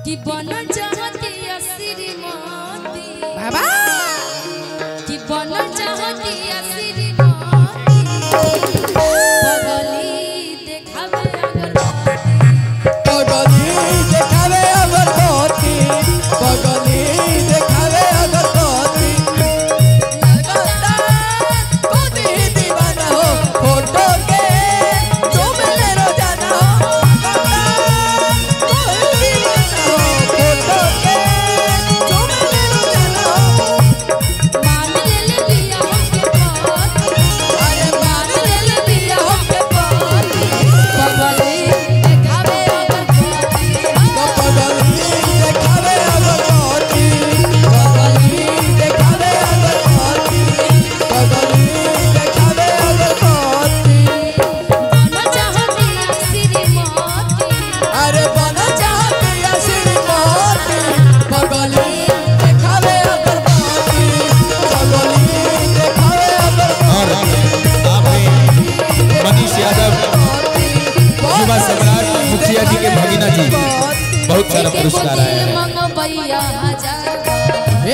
कि बन चाहती श्रीमती बाबा कि बन चाहती श्रीमती पगली देखावे अगरबत्ती पगली देखावे अगरबत्ती लगता कोई दीवाना हो फोटो के तुम ले रोजाना हो कोई दीवाना हो फोटो के तुम ले रोजाना हो मान ले बिया हमके पास अरे मान ले बिया हमके पास पगली देखावे अगरबत्ती पगली देखावे अगरबत्ती पगली देखावे अगरबत्ती पगली देखावे अगरबत्ती बन चाहती श्रीमती अरे बन चाहती श्रीमती पगली देखावे अगरबत्ती पगली देखावे अगरबत्ती आपने मनीष यादव युवा सम्राट मुखिया जी के भगीना जी बहुत सारा पुरस्कार आया है। मंगवैया हजार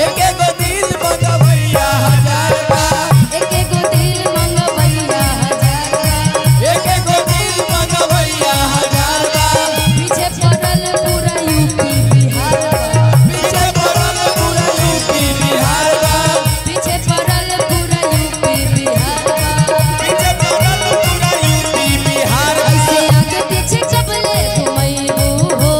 एक गो दिल मंगवैया हजार का एक दिल मंगवैया हजार एक गो दिल मंगवैया हजार का पीछे पड़ल पूरा यूपी बिहार पीछे पड़ल पूरा यूपी बिहार का पीछे पड़ल पूरा यूपी बिहार पीछे पड़ल पूरा यूपी बिहार ऐसे आगे पीछे कबले घुमैबू हो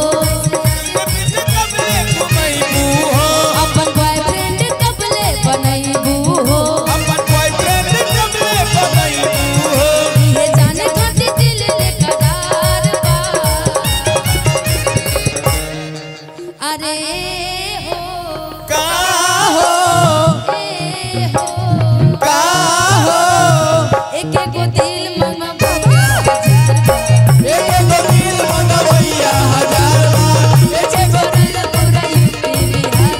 पीछे कबले घुमैबू हो अपन बॉयफ्रेंड कबले बनैबू हो अपन बॉयफ्रेंड कबले बनैबू हो ये जाने खातिर दिल ले करार बा अरे हो का हो ए हो का हो एक गो दिल मंगवैया एक गो दिल मंगवैया हजार का पीछे पड़ल पूरा यूपी बिहार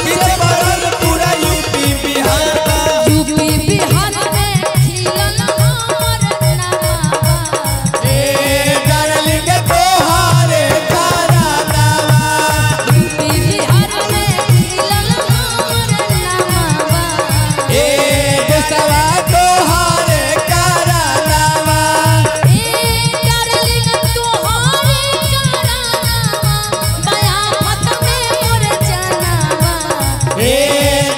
पीछे पड़ल पूरा यूपी बिहार का यूपी बिहार में खिलल हमर नामा ए डार्लिंग तोहारे खाना नामा यूपी बिहार में खिलल हमर नामा ए देशवा तोहारे कारा नामा ए डार्लिंग तोहारे करानामा बया मत में मोर जनामा ए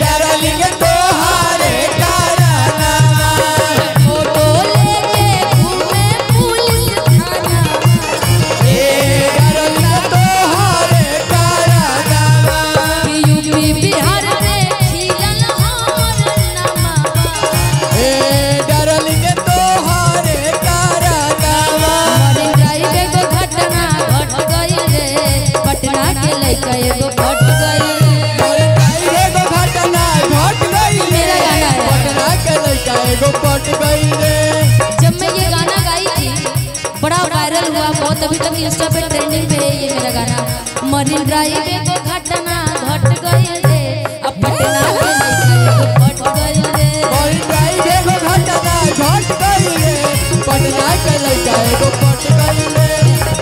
डार्लिंग तोहारे कारा नामा फोटो लेके घूमे पुलिस थाना ए डार्लिंग तोहारे कारा नामा यूपी बिहार में खिलल हमर नामा ए डार्लिंग तोहारे कारा नामा मरीन ड्राइव एगो घटना घट गइल रे पटना के लइका एगो घट गइल और काहे गो घटना घट गई मेरा गाना है। पटना के लइका एगो पट गई रे जब मैं ये गाना गाई थी बड़ा वायरल हुआ बहुत अभी तक इंस्टा पे ट्रेंडिंग पे है ये मेरा गाना मरीन ड्राइव एगो घटना घट गइल रे अब पटना के लइका एगो घट गइल रे और काहे गो घटना घट गई रे पटना के लइका एगो पट गई रे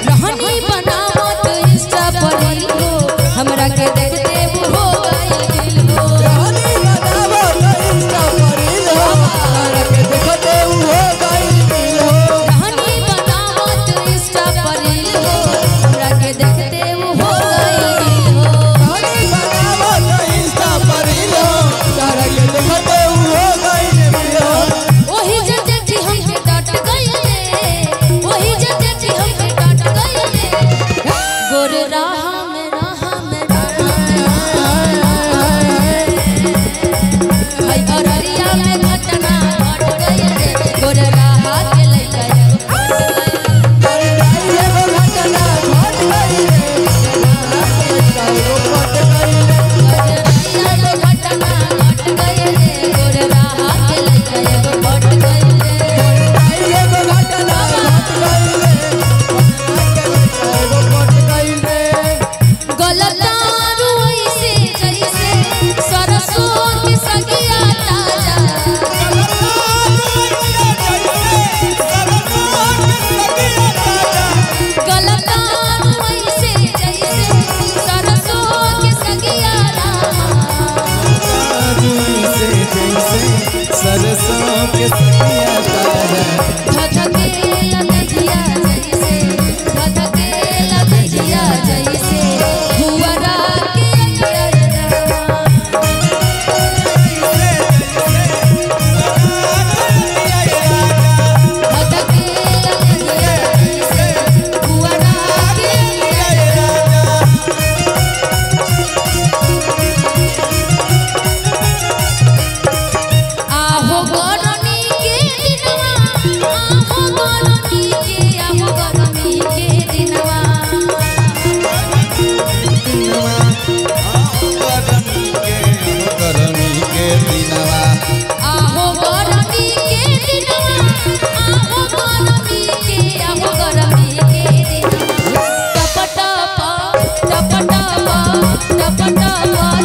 रहनी बनावत इंस्टा पर रील हो हमरा के देखते वो हो गइल दिल हो रानी बनावो तो इंस्टा पर रील हो तारा के देखते उ हो गई दिल हो रहनी बनावत इंस्टा पर रील हो हमरा के देखते वो हो गइल दिल हो गरमी के दिनवा आहो गरमी के दिनवा आहो गरमी के आहो गरमी के दिनवा टप टप टप टप टप टप